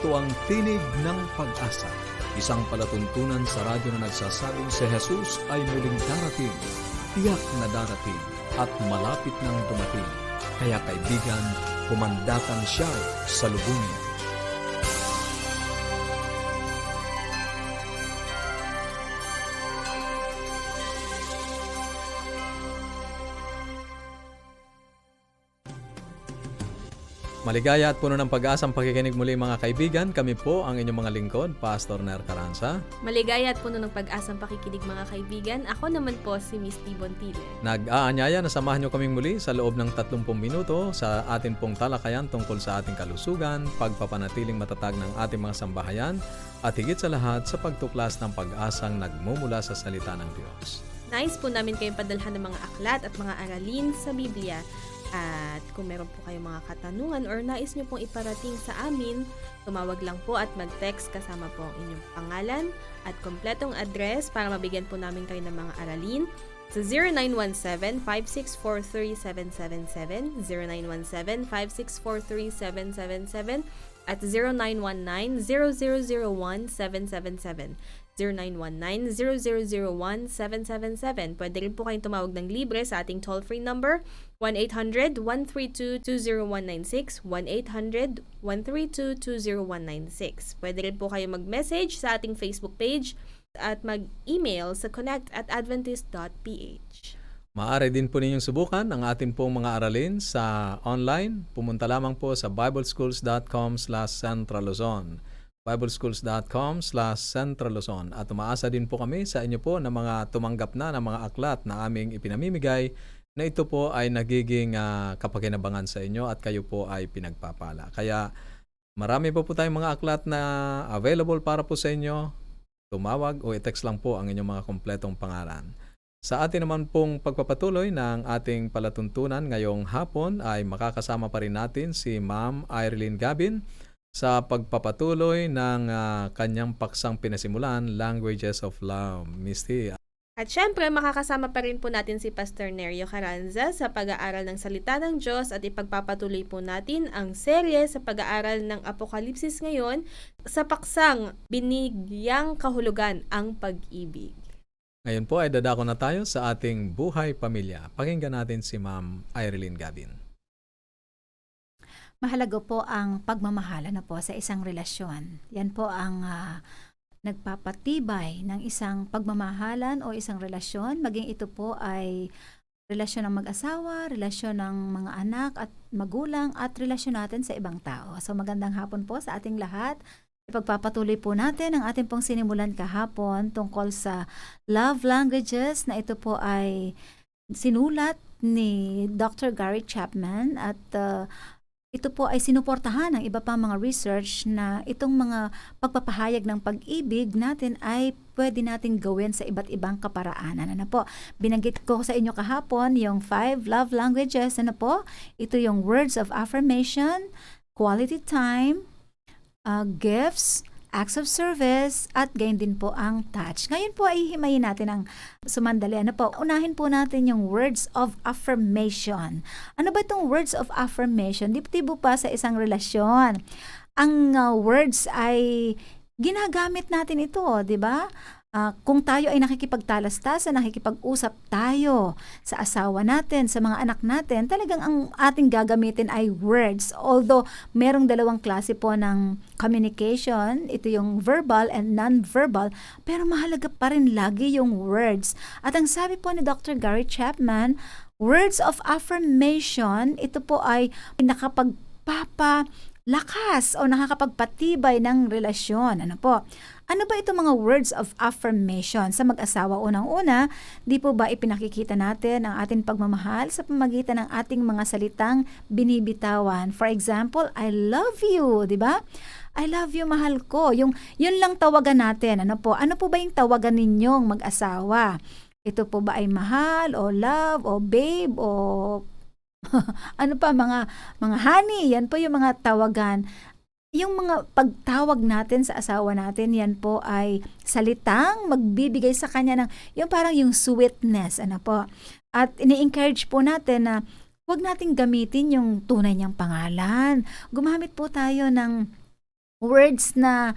Ito ang Tinig ng Pag-asa, isang palatuntunan sa radyo na nagsasabing si Jesus ay muling darating, tiyak na darating at malapit nang dumating. Kaya kaibigan, kumandatan siya sa lubungin. Maligaya at puno ng pag-asang pakikinig muli mga kaibigan. Kami po ang inyong mga lingkod, Pastor Ner Caranza. Maligaya at puno ng pag-asang pakikinig mga kaibigan. Ako naman po si Miss T. Bontile. Nag-aanyaya na samahan nyo kaming muli sa loob ng 30 minuto sa atin pong talakayan tungkol sa ating kalusugan, pagpapanatiling matatag ng ating mga sambahayan, at higit sa lahat sa pagtuklas ng pag-asang nagmumula sa salita ng Diyos. Nais po namin kayong padalhan ng mga aklat at mga aralin sa Biblia. At kung meron po kayong mga katanungan or nais nyo pong iparating sa amin, tumawag lang po at mag-text kasama po ang inyong pangalan at kompletong address para mabigyan po namin kayo ng mga aralin sa 0917-564-3777, 0917-564-3777 at 0919-0001-777. 0919-0001-777. Pwede rin po kayong tumawag ng libre sa ating toll-free number 1-800-132-20196, 1-800-132-20196. Pwede rin po kayong mag-message sa ating Facebook page at mag-email sa connect@adventist.ph. Maaari din po ninyong subukan ang ating pong mga aralin sa online. Pumunta lamang po sa bibleschools.com/centraluzon. bibleschools.com/centraluzon. At umaasa din po kami sa inyo po na mga tumanggap na ng mga aklat na aming ipinamimigay na ito po ay nagiging kapakinabangan sa inyo at kayo po ay pinagpapala. Kaya marami po tayong mga aklat na available para po sa inyo. Tumawag o i-text lang po ang inyong mga kompletong pangalan. Sa atin naman pong pagpapatuloy ng ating palatuntunan ngayong hapon ay makakasama pa rin natin si Ma'am Irene Gabin sa pagpapatuloy ng kanyang paksang pinasimulan, Languages of Love. Miss T. At syempre, makakasama pa rin po natin si Pastor Nerio Caranza sa pag-aaral ng Salita ng Diyos at ipagpapatuloy po natin ang serye sa pag-aaral ng Apokalipsis ngayon sa paksang Binigyang Kahulugan ang Pag-ibig. Ngayon po ay dadako na tayo sa ating buhay pamilya. Pakinggan natin si Ma'am Irene Gabin. Mahalaga po ang pagmamahal po sa isang relasyon. Yan po ang nagpapatibay ng isang pagmamahalan o isang relasyon. Maging ito po ay relasyon ng mag-asawa, relasyon ng mga anak at magulang at relasyon natin sa ibang tao. So magandang hapon po sa ating lahat. Ipagpapatuloy po natin ang ating pong sinimulan kahapon tungkol sa love languages na ito po ay sinulat ni Dr. Gary Chapman at ito po ay sinuportahan ng iba pang mga research na itong mga pagpapahayag ng pag-ibig natin ay pwede nating gawin sa iba't ibang kaparaanan. Ano po? Binanggit ko sa inyo kahapon yung 5 love languages. Ano po? Ito yung words of affirmation, quality time, gifts, acts of service, at gayon din po ang touch. Ngayon po ay himayin natin ang sumandali. Ano po? Unahin po natin yung words of affirmation. Ano ba itong words of affirmation? Diptibo pa sa isang relasyon. Ang words ay ginagamit natin ito, di ba? Kung tayo ay nakikipagtalastasan, nakikipag-usap tayo sa asawa natin, sa mga anak natin, talagang ang ating gagamitin ay words. Although merong dalawang klase po ng communication, ito yung verbal and non-verbal, pero mahalaga pa rin lagi yung words. At ang sabi po ni Dr. Gary Chapman, words of affirmation, ito po ay nakapagpapalakas o nakakapagpatibay ng relasyon. Ano po? Ano ba itong mga words of affirmation sa mag-asawa? Unang-una, di po ba ipinakikita natin ang ating pagmamahal sa pamamagitan ng ating mga salitang binibitawan? For example, I love you, di ba? I love you, mahal ko. Yun lang tawagan natin. Ano po ba yung tawagan ninyong mag-asawa? Ito po ba ay mahal o love o babe o ano pa, mga honey? Yan po yung mga tawagan. Yung mga pagtawag natin sa asawa natin, yan po ay salitang magbibigay sa kanya ng yung parang yung sweetness. Ano po? At ini-encourage po natin na huwag nating gamitin yung tunay niyang pangalan. Gumamit po tayo ng Words na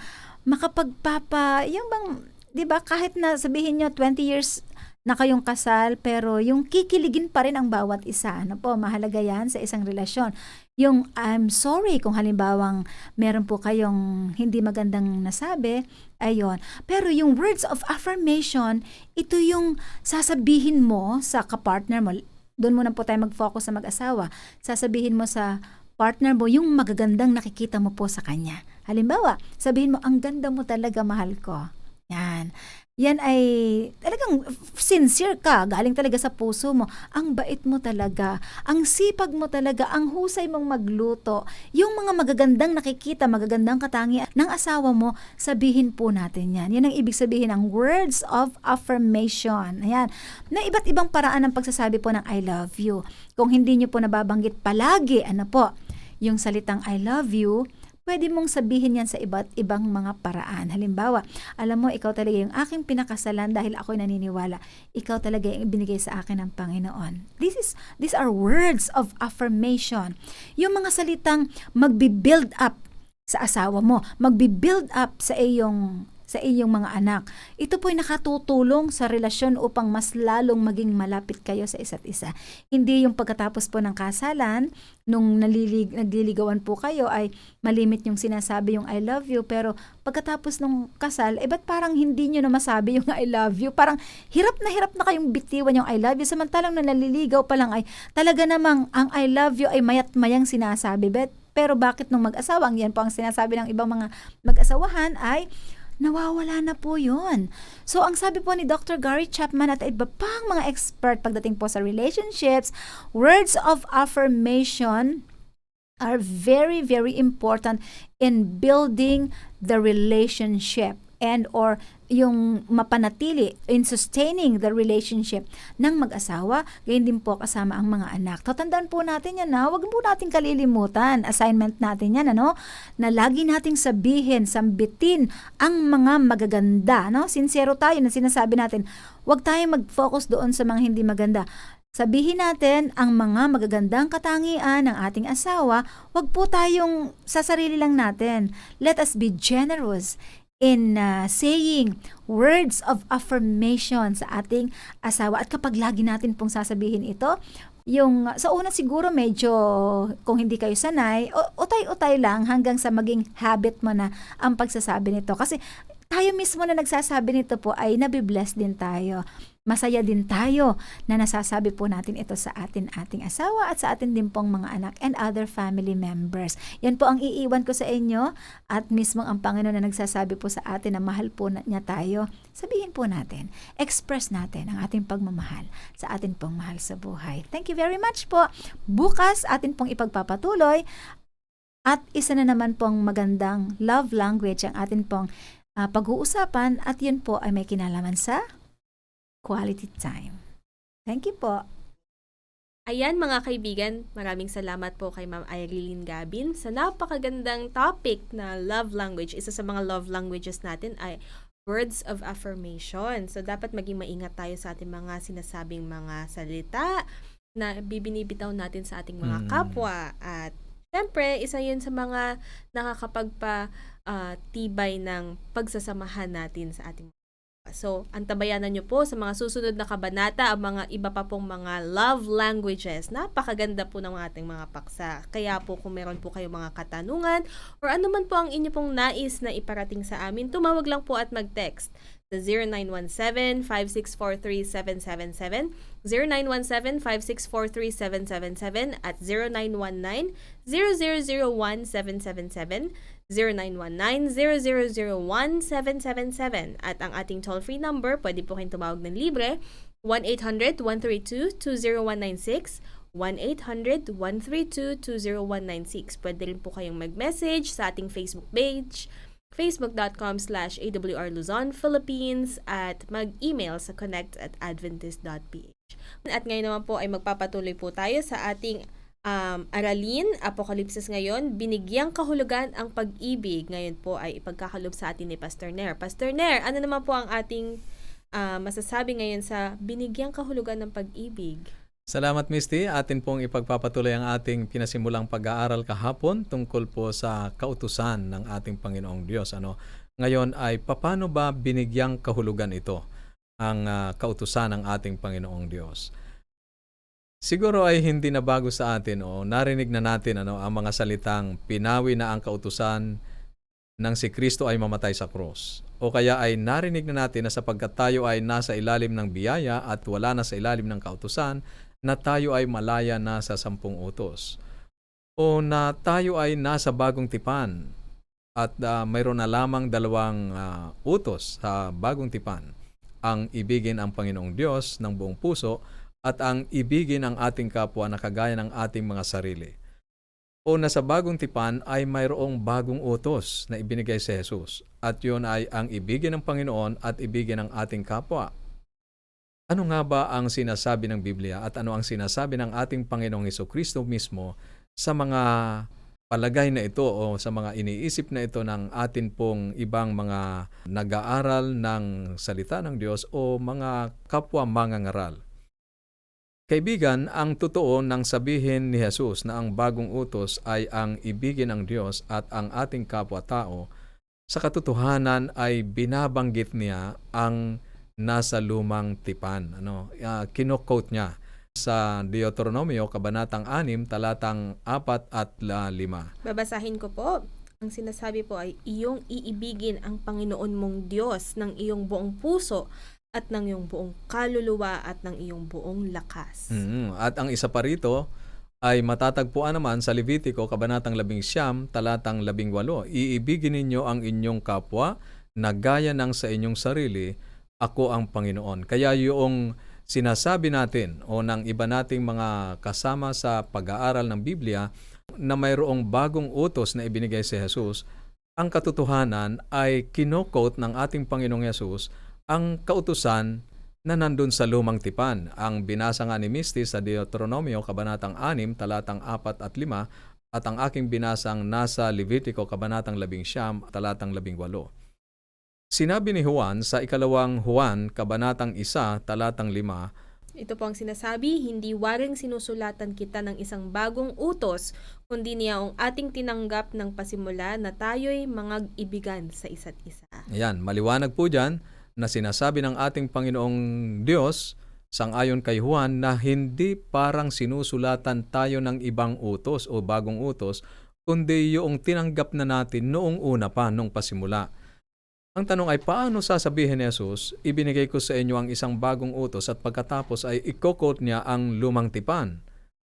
yung bang, 'di ba, kahit na sabihin nyo 20 years na kayong kasal, pero yung kikiligin pa rin ang bawat isa. Ano po, mahalaga yan sa isang relasyon. Yung I'm sorry kung halimbawang meron po kayong hindi magandang nasabi, ayon. Pero yung words of affirmation, ito yung sasabihin mo sa kapartner mo. Doon muna po tayo mag-focus sa mag-asawa. Sasabihin mo sa partner mo yung magagandang nakikita mo po sa kanya. Halimbawa, sabihin mo, ang ganda mo talaga, mahal ko. Yan. Yan ay talagang sincere ka, galing talaga sa puso mo. Ang bait mo talaga, ang sipag mo talaga, ang husay mong magluto. Yung mga magagandang nakikita, magagandang katangian ng asawa mo, sabihin po natin yan. Yan ang ibig sabihin ng words of affirmation. Ayan. Na iba't ibang paraan ng pagsasabi po ng I love you. Kung hindi nyo po nababanggit palagi, yung salitang I love you, pwede mong sabihin yan sa iba't ibang mga paraan. Halimbawa, alam mo, ikaw talaga yung aking pinakasalan dahil ako'y naniniwala. Ikaw talaga yung ibinigay sa akin ng Panginoon. These are words of affirmation. Yung mga salitang magbi-build up sa asawa mo, magbi-build up sa iyong mga anak. Ito po'y nakatutulong sa relasyon upang mas lalong maging malapit kayo sa isa't isa. Hindi yung pagkatapos po ng kasalan, nung nagliligawan po kayo ay malimit yung sinasabi yung I love you, pero pagkatapos nung kasal, ba't parang hindi nyo na masabi yung I love you? Parang hirap na kayong bitiwan yung I love you, samantalang nung naliligaw pa lang ay talaga namang ang I love you ay mayat-mayang sinasabi. Pero bakit nung mag-asawa, yan po ang sinasabi ng ibang mga mag-asawahan ay nawawala na po yun. So, ang sabi po ni Dr. Gary Chapman at iba pang mga expert pagdating po sa relationships, words of affirmation are very, very important in building the relationship and or yung mapanatili in sustaining the relationship ng mag-asawa, gayon din po kasama ang mga anak. Tatandaan po natin yan, huwag po natin kalilimutan, assignment natin yan, na lagi nating sabihin, sambitin ang mga magaganda, sincero tayo na sinasabi natin, huwag tayong mag-focus doon sa mga hindi maganda. Sabihin natin ang mga magagandang katangian ng ating asawa, huwag po tayong sa sarili lang natin. Let us be generous in saying words of affirmation sa ating asawa. At kapag lagi natin pong sasabihin ito, yung sa una siguro medyo kung hindi kayo sanay, utay-utay lang hanggang sa maging habit mo na ang pagsasabi nito. Kasi tayo mismo na nagsasabi nito po ay nabibless din tayo. Masaya din tayo na nasasabi po natin ito sa ating asawa at sa atin din pong mga anak and other family members. Yan po ang iiwan ko sa inyo at mismo ang Panginoon na nagsasabi po sa atin na mahal po niya tayo. Sabihin po natin, express natin ang ating pagmamahal sa atin pong mahal sa buhay. Thank you very much po. Bukas atin pong ipagpapatuloy at isa na naman pong magandang love language ang atin pong pag-uusapan at yun po ay may kinalaman sa quality time. Thank you po. Ayan mga kaibigan, maraming salamat po kay Ma'am Irene Gabin sa napakagandang topic na love language. Isa sa mga love languages natin ay words of affirmation. So dapat maging maingat tayo sa ating mga sinasabing mga salita na bibinibitaw natin sa ating mga kapwa. At syempre, isa yun sa mga nakakapagpa-tibay ng pagsasamahan natin sa ating. So, antabayanan nyo po sa mga susunod na kabanata ang mga iba pa pong mga love languages. Napakaganda po ng ating mga paksa. Kaya po kung meron po kayong mga katanungan or ano man po ang inyo pong nais na iparating sa amin, tumawag lang po at mag-text sa 0917-5643777, 0917-5643777 at 0919-0001777, 0919-0001777 at ang ating toll-free number, pwede po kayong tumawag ng libre, 1-800-132-20196, 1-800-132-20196. Pwede rin po kayong mag-message sa ating Facebook page, facebook.com/AWR Luzon, Philippines, at mag-email sa connect@adventist.ph. At ngayon naman po ay magpapatuloy po tayo sa ating aralin, Apokalipsis ngayon, binigyang kahulugan ang pag-ibig. Ngayon po ay ipagkakalob sa atin ni Pastor Nair. Pastor Nair, ano naman po ang ating masasabi ngayon sa binigyang kahulugan ng pag-ibig? Salamat, Misty. Atin pong ipagpapatuloy ang ating pinasimulang pag-aaral kahapon tungkol po sa kautusan ng ating Panginoong Diyos. Ngayon ay paano ba binigyang kahulugan ito, ang kautusan ng ating Panginoong Diyos? Siguro ay hindi na bago sa atin o narinig na natin ang mga salitang pinawi na ang kautusan nang si Kristo ay mamatay sa krus. O kaya ay narinig na natin na sapagkat tayo ay nasa ilalim ng biyaya at wala na sa ilalim ng kautusan, na tayo ay malaya na sa 10 utos. O na tayo ay nasa bagong tipan at mayroon na lamang 2 utos sa bagong tipan. Ang ibigin ang Panginoong Diyos ng buong puso at ang ibigin ang ating kapwa na kagaya ng ating mga sarili. O na sa bagong tipan ay mayroong bagong utos na ibinigay si Jesus. At yun ay ang ibigin ng Panginoon at ibigin ang ating kapwa. Ano nga ba ang sinasabi ng Biblia at ano ang sinasabi ng ating Panginoong Hesukristo mismo sa mga palagay na ito o sa mga iniisip na ito ng atin pong ibang mga nag-aaral ng salita ng Diyos o mga kapwa mangangaral? Kaibigan, ang totoo nang sabihin ni Jesus na ang bagong utos ay ang ibigin ang Diyos at ang ating kapwa-tao, sa katotohanan ay binabanggit niya ang nasa lumang tipan. Kino-quote niya sa Deuteronomio, Kabanatang 6, talatang 4 at 5. Babasahin ko po. Ang sinasabi po ay, iyong iibigin ang Panginoon mong Diyos ng iyong buong puso at ng iyong buong kaluluwa at ng iyong buong lakas. At ang isa pa rito ay matatagpuan naman sa Levitico, Kabanatang 11, talatang 18. Iibigin ninyo ang inyong kapwa na gaya ng sa inyong sarili, ako ang Panginoon. Kaya yung sinasabi natin o ng iba nating mga kasama sa pag-aaral ng Biblia na mayroong bagong utos na ibinigay si Jesus, ang katotohanan ay kino-quote ng ating Panginoong Jesus ang kautusan na nandun sa lumang tipan. Ang binasa nga ni Misty sa Deuteronomio, Kabanatang 6, talatang 4 at 5, at ang aking binasang nasa Levitico, Kabanatang 11, talatang 18. Sinabi ni Juan sa ikalawang Juan, Kabanatang 1, talatang 5, ito po ang sinasabi, hindi waring sinusulatan kita ng isang bagong utos, kundi niya ang ating tinanggap ng pasimula na tayo'y mangag-ibigan sa isa't isa. Ayan, maliwanag po dyan na sinasabi ng ating Panginoong Diyos sang-ayon kay Juan na hindi parang sinusulatan tayo ng ibang utos o bagong utos, kundi yung tinanggap na natin noong una pa, nung pasimula. Ang tanong ay, paano sasabihin ni Jesus, ibinigay ko sa inyo ang isang bagong utos at pagkatapos ay i-quote niya ang lumang tipan?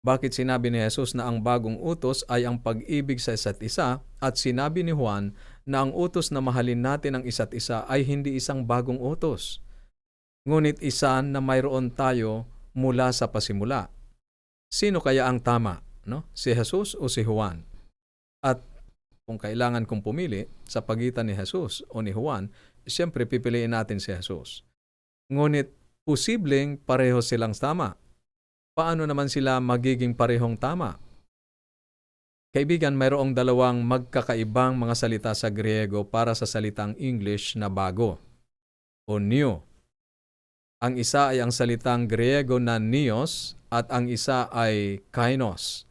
Bakit sinabi ni Jesus na ang bagong utos ay ang pag-ibig sa isa't isa at sinabi ni Juan na ang utos na mahalin natin ang isa't isa ay hindi isang bagong utos, ngunit isa na mayroon tayo mula sa pasimula? Sino kaya ang tama? Si Jesus o si Juan? At kung kailangan kong pumili sa pagitan ni Jesus o ni Juan, siyempre pipiliin natin si Jesus. Ngunit posibleng pareho silang tama. Paano naman sila magiging parehong tama? Kaibigan, mayroong 2 magkakaibang mga salita sa Griego para sa salitang English na bago o new. Ang isa ay ang salitang Griego na neos at ang isa ay kainos.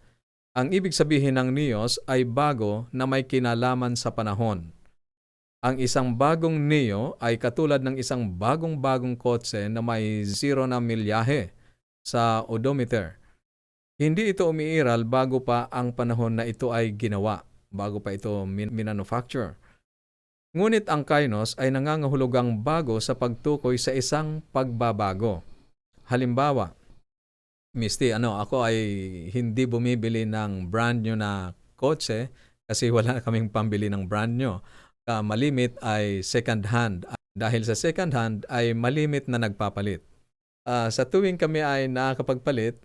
Ang ibig sabihin ng neos ay bago na may kinalaman sa panahon. Ang isang bagong neo ay katulad ng isang bagong-bagong kotse na may 0 na milyahe sa odometer. Hindi ito umiiral bago pa ang panahon na ito ay ginawa, bago pa ito minanufacture. Ngunit ang kainos ay nangangahulugang bago sa pagtukoy sa isang pagbabago. Halimbawa, Misty, ako ay hindi bumibili ng brand new na kotse kasi wala kaming pambili ng brand new. Malimit ay second hand. Dahil sa second hand ay malimit na nagpapalit. Sa tuwing kami ay nakakapagpalit,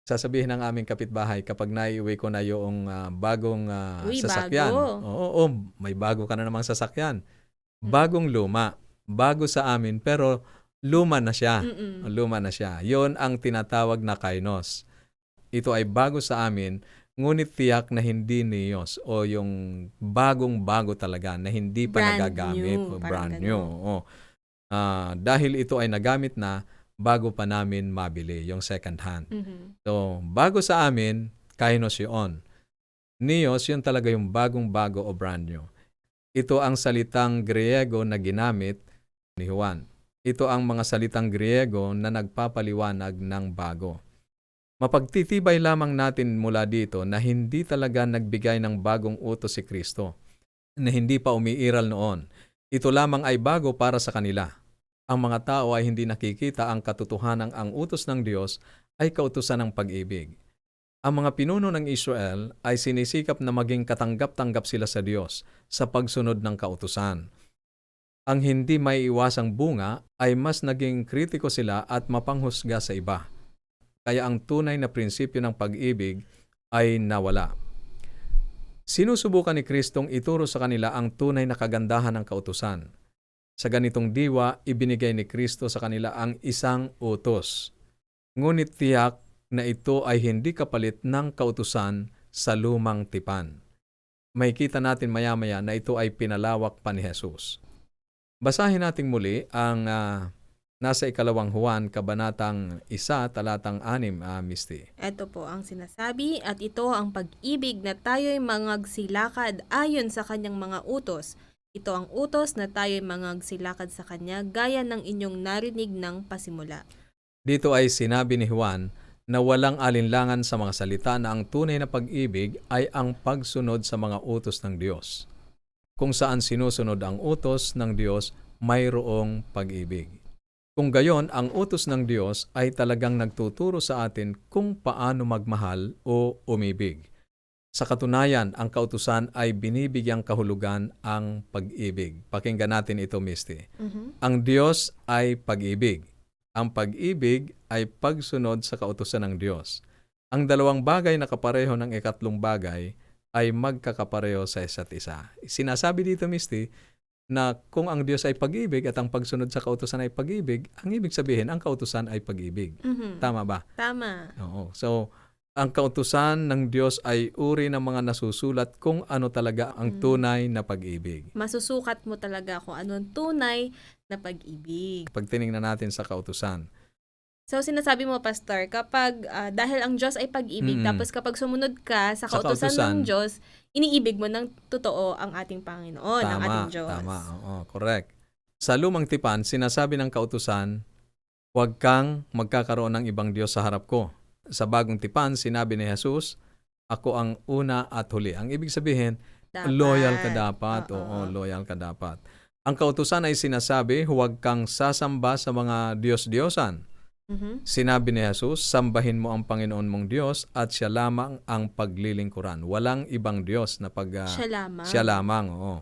sasabihin ng aming kapitbahay kapag naiuwi ko na yung bagong sasakyan. Bago. Oo, may bago ka na namang sasakyan. Bagong luma. Bago sa amin pero luma na siya. Luma na siya. Yon ang tinatawag na kainos. Ito ay bago sa amin, ngunit tiyak na hindi neos o yung bagong-bago talaga na hindi pa Brand nagagamit. new, parang Brand ganun. new. Dahil ito ay nagamit na, bago pa namin mabili yung second hand. Mhm. So, bago sa amin, kainos yun. Neos, yun talaga yung bagong-bago o brand new. Ito ang salitang Griego na ginamit ni Juan. Ito ang mga salitang Griego na nagpapaliwanag ng bago. Mapagtitibay lamang natin mula dito na hindi talaga nagbigay ng bagong utos si Kristo, na hindi pa umiiral noon. Ito lamang ay bago para sa kanila. Ang mga tao ay hindi nakikita ang katotohanan ang utos ng Diyos ay kautusan ng pag-ibig. Ang mga pinuno ng Israel ay sinisikap na maging katanggap-tanggap sila sa Diyos sa pagsunod ng kautusan. Ang hindi maiiwasang bunga ay mas naging kritiko sila at mapanghusga sa iba. Kaya ang tunay na prinsipyo ng pag-ibig ay nawala. Sinusubukan ni Kristong ituro sa kanila ang tunay na kagandahan ng kautusan. Sa ganitong diwa, ibinigay ni Kristo sa kanila ang isang utos. Ngunit tiyak na ito ay hindi kapalit ng kautusan sa lumang tipan. Makikita natin maya-maya na ito ay pinalawak pa ni Jesus. Basahin natin muli ang nasa 2 Juan, kabanatang 1, talatang 6, Misty. Ito po ang sinasabi, at ito ang pag-ibig na tayo'y mangagsilakad ayon sa kanyang mga utos. Ito ang utos na tayo'y mangagsilakad sa kanya gaya ng inyong narinig ng pasimula. Dito ay sinabi ni Juan na walang alinlangan sa mga salita na ang tunay na pag-ibig ay ang pagsunod sa mga utos ng Diyos. Kung saan sinusunod ang utos ng Diyos, mayroong pag-ibig. Kung gayon, ang utos ng Diyos ay talagang nagtuturo sa atin kung paano magmahal o umibig. Sa katunayan, ang kautusan ay binibigyang kahulugan ang pag-ibig. Pakinggan natin ito, Misty. Ang Diyos ay pag-ibig. Ang pag-ibig ay pagsunod sa kautusan ng Diyos. Ang dalawang bagay na kapareho ng ikatlong bagay ay magkakapareho sa isa't isa. Sinasabi dito, Misty, na kung ang Diyos ay pag-ibig at ang pagsunod sa kautusan ay pag-ibig, ang ibig sabihin, ang kautusan ay pag-ibig. Tama ba? Tama. Oo. So, ang kautusan ng Diyos ay uri ng mga nasusulat kung ano talaga ang tunay na pag-ibig. Masusukat mo talaga kung anong tunay na pag-ibig. Pag tinignan natin sa kautusan. So, sinasabi mo, Pastor, kapag dahil ang Diyos ay pag-ibig, tapos kapag sumunod ka sa kautusan ng Diyos, iniibig mo ng totoo ang ating Panginoon, ang ating Diyos. Tama. Oo, correct. Sa lumang tipan, sinasabi ng kautusan, huwag kang magkakaroon ng ibang Diyos sa harap ko. Sa bagong tipan, sinabi ni Jesus, ako ang una at huli. Ang ibig sabihin, loyal ka dapat. Oo, loyal ka dapat. Ang kautusan ay sinasabi, huwag kang sasamba sa mga Diyos-Diyosan. Sinabi ni Jesus, sambahin mo ang Panginoon mong Diyos at siya lamang ang paglilingkuran. Walang ibang Diyos na siya lamang. Oo.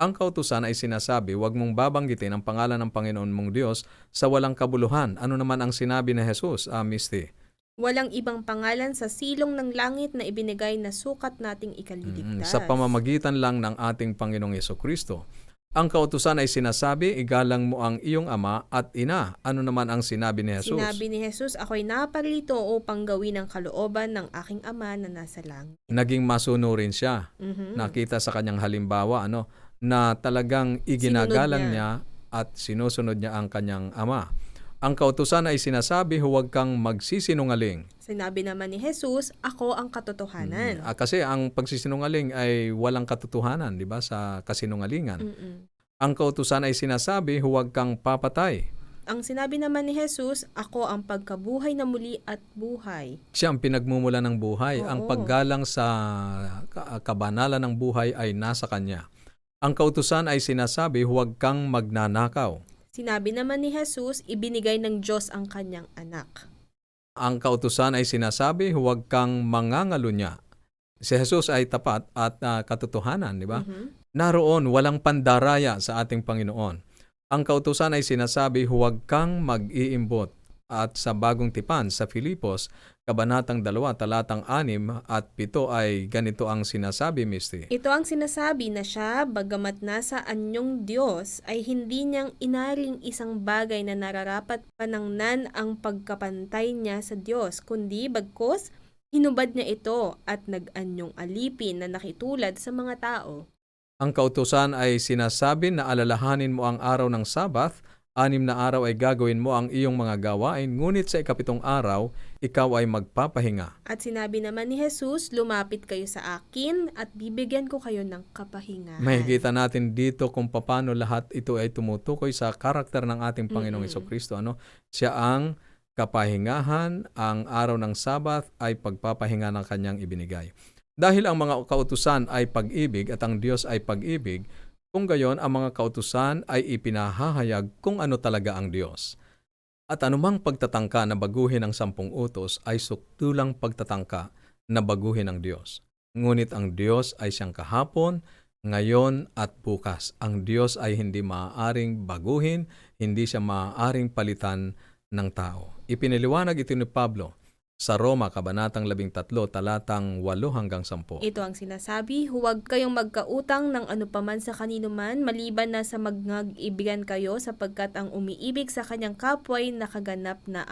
Ang kautusan ay sinasabi, huwag mong babanggitin ang pangalan ng Panginoon mong Diyos sa walang kabuluhan. Ano naman ang sinabi ni Jesus, Misty? Walang ibang pangalan sa silong ng langit na ibinigay na sukat nating ikaliligtas. Sa pamamagitan lang ng ating Panginoong Yesukristo. Ang kautusan ay sinasabi, igalang mo ang iyong ama at ina. Ano naman ang sinabi ni Jesus? Sinabi ni Jesus, ako'y naparito upang gawin ang kalooban ng aking ama na nasa langit. Naging masunurin siya. Nakita sa kanyang halimbawa, na talagang iginagalang niya at sinusunod niya ang kanyang ama. Ang kautusan ay sinasabi, huwag kang magsisinungaling. Sinabi naman ni Jesus, ako ang katotohanan. Kasi ang pagsisinungaling ay walang katotohanan, di ba, sa kasinungalingan. Ang kautusan ay sinasabi, huwag kang papatay. Ang sinabi naman ni Jesus, ako ang pagkabuhay na muli at buhay. Siya ang pinagmumula ng buhay. Oo. Ang paggalang sa kabanalan ng buhay ay nasa kanya. Ang kautusan ay sinasabi, huwag kang magnanakaw. Sinabi naman ni Jesus, ibinigay ng Diyos ang kanyang anak. Ang kautusan ay sinasabi, huwag kang mangangalunya. Si Jesus ay tapat at katotohanan, di ba? Naroon, walang pandaraya sa ating Panginoon. Ang kautusan ay sinasabi, huwag kang mag-iimbot. At sa bagong tipan sa Filipos, kabanatang 2, talatang 6 at 7 ay ganito ang sinasabi, Misty. Ito ang sinasabi na siya, bagamat nasa anyong Diyos, ay hindi niyang inaring isang bagay na nararapat panangnan ang pagkapantay niya sa Diyos, kundi bagkus, hinubad niya ito at nag-anyong alipin na nakitulad sa mga tao. Ang kautusan ay sinasabi na alalahanin mo ang araw ng Sabath 6 na araw ay gagawin mo ang iyong mga gawain, ngunit sa 7 araw, ikaw ay magpapahinga. At sinabi naman ni Jesus, lumapit kayo sa akin at bibigyan ko kayo ng kapahingahan. Makikita natin dito kung paano lahat ito ay tumutukoy sa karakter ng ating Panginoong Hesukristo. Siya ang kapahingahan, ang araw ng Sabat ay pagpapahinga ng kanyang ibinigay. Dahil ang mga kautusan ay pag-ibig at ang Diyos ay pag-ibig, kung gayon ang mga kautusan ay ipinahahayag kung ano talaga ang Diyos. At anumang pagtatangka na baguhin ang 10 utos ay sukdulang pagtatangka na baguhin ang Diyos. Ngunit ang Diyos ay siyang kahapon, ngayon at bukas. Ang Diyos ay hindi maaaring baguhin, hindi siya maaaring palitan ng tao. Ipiniliwanag ito ni Pablo sa Roma, Kabanatang 13, talatang 8 hanggang 10. Ito ang sinasabi, huwag kayong magkautang ng anupaman sa kanino man, maliban na sa magngag-ibigan kayo, sapagkat ang umiibig sa kanyang kapwa ay nakaganap na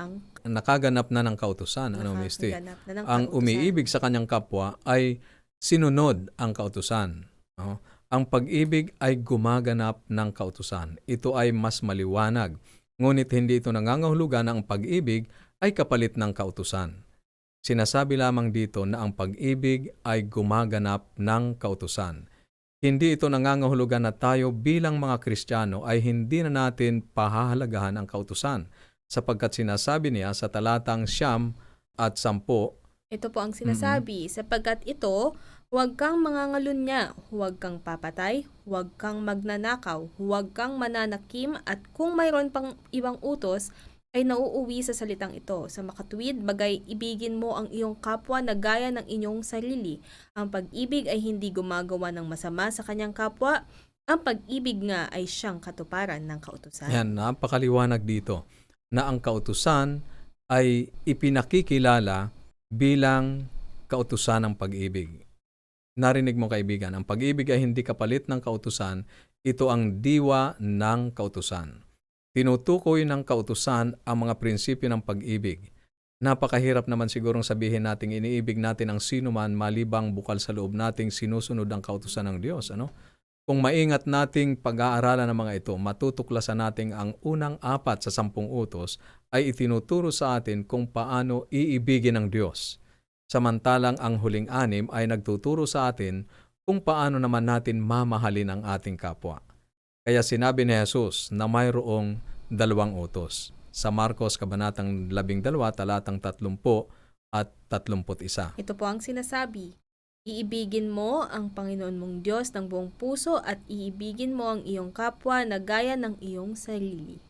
ng kautusan. Misty? nakaganap na ng Ang kautusan. umiibig sa kanyang kapwa ay sinunod ang kautusan. Ang pag-ibig ay gumaganap ng kautusan. Ito ay mas maliwanag. Ngunit hindi ito nangangahulugan na ang pag-ibig ay kapalit ng kautusan. Sinasabi lamang dito na ang pag-ibig ay gumaganap ng kautusan. Hindi ito nangangahulugan na tayo bilang mga Kristiyano ay hindi na natin pahahalagahan ang kautusan, sapagkat sinasabi niya sa talatang 9 at 10, Ito po ang sinasabi, sapagkat ito, huwag kang mangangalunya, huwag kang papatay, huwag kang magnanakaw, huwag kang mananakim, at kung mayroon pang ibang utos, ay nauuwi sa salitang ito. Sa makatuwid, bagay ibigin mo ang iyong kapwa na gaya ng inyong sarili. Ang pag-ibig ay hindi gumagawa ng masama sa kanyang kapwa. Ang pag-ibig nga ay siyang katuparan ng kautusan. yan, napakaliwanag dito na ang kautusan ay ipinakikilala bilang kautusan ng pag-ibig. Narinig mo, kaibigan, ang pag-ibig ay hindi kapalit ng kautusan, ito ang diwa ng kautusan. Tinutukoy ng kautusan ang mga prinsipyo ng pag-ibig. Napakahirap naman sigurong sabihin nating iniibig natin ang sino man malibang bukal sa loob nating sinusunod ang kautusan ng Diyos. Kung maingat nating pag-aaralan ng mga ito, matutuklasan nating ang unang 4 sa 10 utos ay itinuturo sa atin kung paano iibigin ng Diyos. Samantalang ang huling 6 ay nagtuturo sa atin kung paano naman natin mamahalin ang ating kapwa. Kaya sinabi ni Jesus na mayroong 2 utos. Sa Marcos, Kabanatang 12, talatang 30 at 31. Ito po ang sinasabi, iibigin mo ang Panginoon mong Diyos ng buong puso at iibigin mo ang iyong kapwa na gaya ng iyong sarili.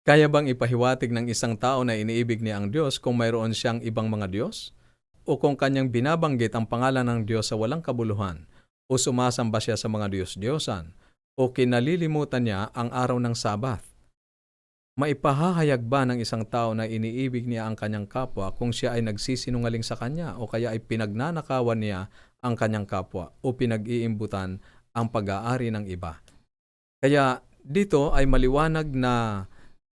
Kaya bang ipahiwatig ng isang tao na iniibig niya ang Diyos kung mayroon siyang ibang mga Diyos? O kung kanyang binabanggit ang pangalan ng Diyos sa walang kabuluhan? O sumasamba siya sa mga Diyos-Diyosan? O kinalilimutan niya ang araw ng Sabat? Maipahahayag ba ng isang tao na iniibig niya ang kanyang kapwa kung siya ay nagsisinungaling sa kanya o kaya ay pinagnanakawan niya ang kanyang kapwa o pinag-iimbutan ang pag-aari ng iba? Kaya dito ay maliwanag na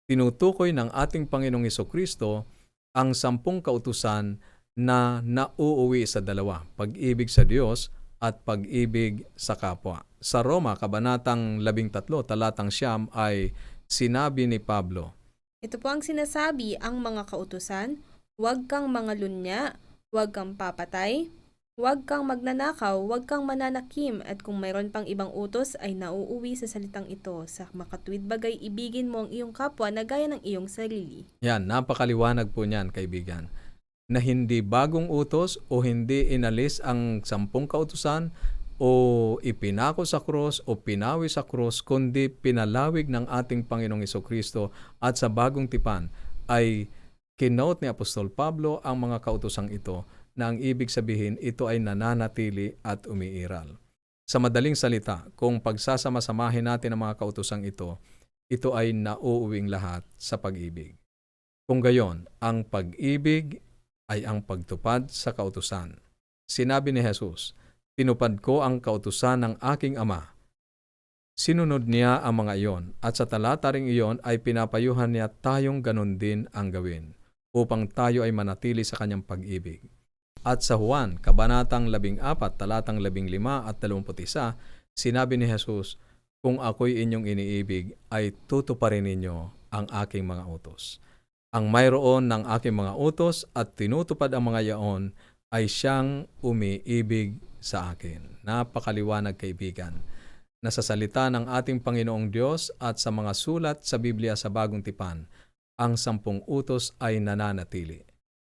tinutukoy ng ating Panginoong Hesukristo ang 10 kautusan na nauuwi sa 2, pag-ibig sa Diyos at pag-ibig sa kapwa. Sa Roma, Kabanatang 13, talatang 9 ay sinabi ni Pablo, Ito po ang sinasabi, ang mga kautusan, huwag kang mangalunya, huwag kang papatay, huwag kang magnanakaw, huwag kang mananakim, at kung mayroon pang ibang utos ay nauuwi sa salitang ito. Sa makatuwid bagay, ibigin mo ang iyong kapwa na gaya ng iyong sarili. yan, napakaliwanag po niyan, kaibigan, na hindi bagong utos o hindi inalis ang 10 kautusan o ipinako sa krus o pinawi sa krus, kundi pinalawig ng ating Panginoong Hesukristo at sa bagong tipan ay kinote ni Apostol Pablo ang mga kautosang ito na ang ibig sabihin ito ay nananatili at umiiral. Sa madaling salita, kung pagsasama-samahin natin ang mga kautosang ito ay nauuwing lahat sa pag-ibig. Kung gayon, ang pag-ibig ay ang pagtupad sa kautusan. Sinabi ni Jesus, tinupad ko ang kautusan ng aking Ama. Sinunod niya ang mga iyon at sa talata ring iyon ay pinapayuhan niya tayong ganun din ang gawin upang tayo ay manatili sa kanyang pag-ibig. At sa Juan, Kabanatang 14, talatang 15 at 21, sinabi ni Jesus, kung ako'y inyong iniibig ay tutuparin ninyo ang aking mga utos. Ang mayroon ng aking mga utos at tinutupad ang mga yaon ay siyang umiibig sa akin. Napakaliwanag, kaibigan, na sa salita ng ating Panginoong Diyos at sa mga sulat sa Biblia sa Bagong Tipan, ang 10 utos ay nananatili.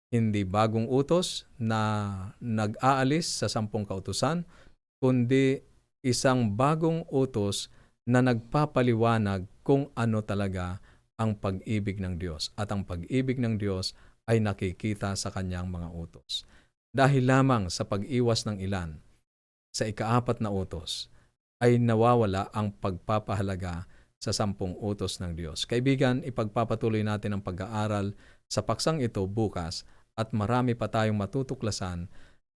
Hindi bagong utos na nag-aalis sa 10 kautusan, kundi isang bagong utos na nagpapaliwanag kung ano talaga ang pag-ibig ng Diyos. At ang pag-ibig ng Diyos ay nakikita sa kanyang mga utos. Dahil lamang sa pag-iwas ng ilan, sa ika-4 na utos, ay nawawala ang pagpapahalaga sa 10 utos ng Diyos. Kaibigan, ipagpapatuloy natin ang pag-aaral sa paksang ito bukas at marami pa tayong matutuklasan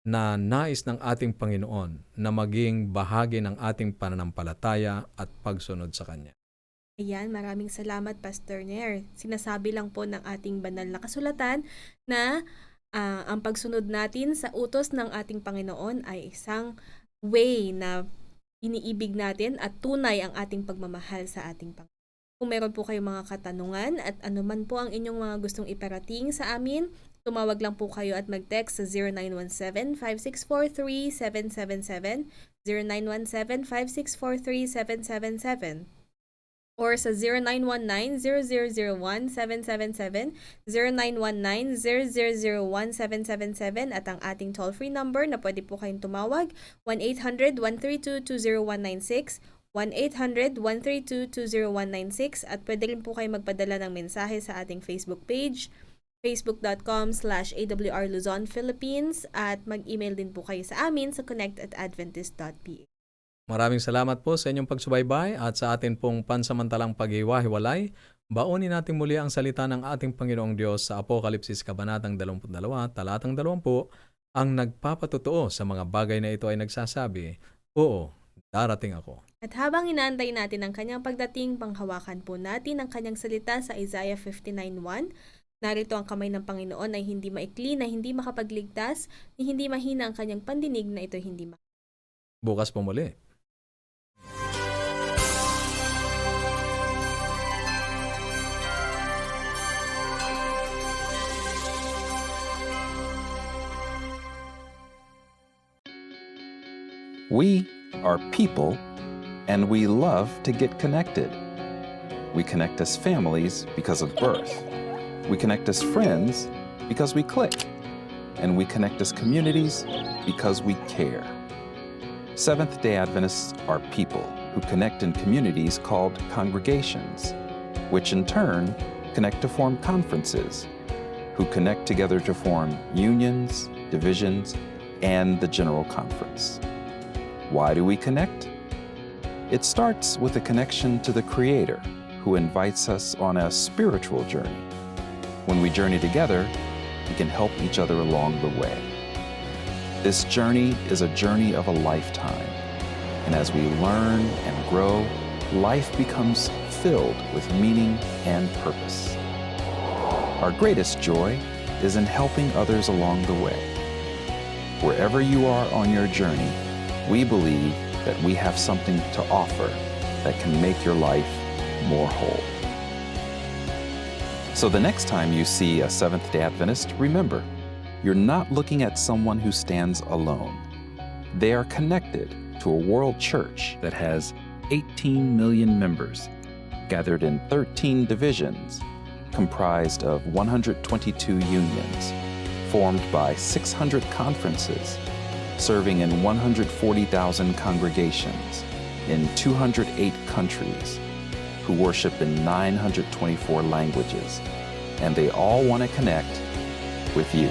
na nais ng ating Panginoon na maging bahagi ng ating pananampalataya at pagsunod sa Kanya. Ayan, maraming salamat, Pastor Nair. Sinasabi lang po ng ating banal na kasulatan na ang pagsunod natin sa utos ng ating Panginoon ay isang way na iniibig natin at tunay ang ating pagmamahal sa ating Panginoon. Kung meron po kayong mga katanungan at anuman po ang inyong mga gustong iparating sa amin, tumawag lang po kayo at mag-text sa 0917-5643-777, 0917-5643-777, or sa 0919-0001-777, 0919-0001-777, at ang ating toll-free number na pwede po kayong tumawag, 1-800-132-20196, 1-800-132-20196, at pwede rin po kayo magpadala ng mensahe sa ating Facebook page, facebook.com/AWR Luzon, Philippines, at mag-email din po kayo sa amin sa connect@adventist.ph. Maraming salamat po sa inyong pagsubaybay at sa atin pong pansamantalang paghiwa-hiwalay. Baunin natin muli ang salita ng ating Panginoong Diyos sa Apokalipsis Kabanatang 22, Talatang 20, ang nagpapatotoo sa mga bagay na ito ay nagsasabi, "Oo, darating ako." At habang inaantay natin ang kanyang pagdating, panghawakan po natin ang kanyang salita sa Isaiah 59:1. Narito ang kamay ng Panginoon ay hindi maikli na hindi makapagligtas, ni hindi mahina ang kanyang pandinig na ito hindi Bukas po muli. We are people, and we love to get connected. We connect as families because of birth. We connect as friends because we click. And we connect as communities because we care. Seventh-day Adventists are people who connect in communities called congregations, which in turn connect to form conferences, who connect together to form unions, divisions, and the General Conference. Why do we connect? It starts with a connection to the Creator, who invites us on a spiritual journey. When we journey together, we can help each other along the way. This journey is a journey of a lifetime, and as we learn and grow, life becomes filled with meaning and purpose. Our greatest joy is in helping others along the way. Wherever you are on your journey, we believe that we have something to offer that can make your life more whole. So the next time you see a Seventh-day Adventist, remember, you're not looking at someone who stands alone. They are connected to a world church that has 18 million members, gathered in 13 divisions, comprised of 122 unions, formed by 600 conferences, serving in 140,000 congregations in 208 countries, who worship in 924 languages, and they all want to connect with you.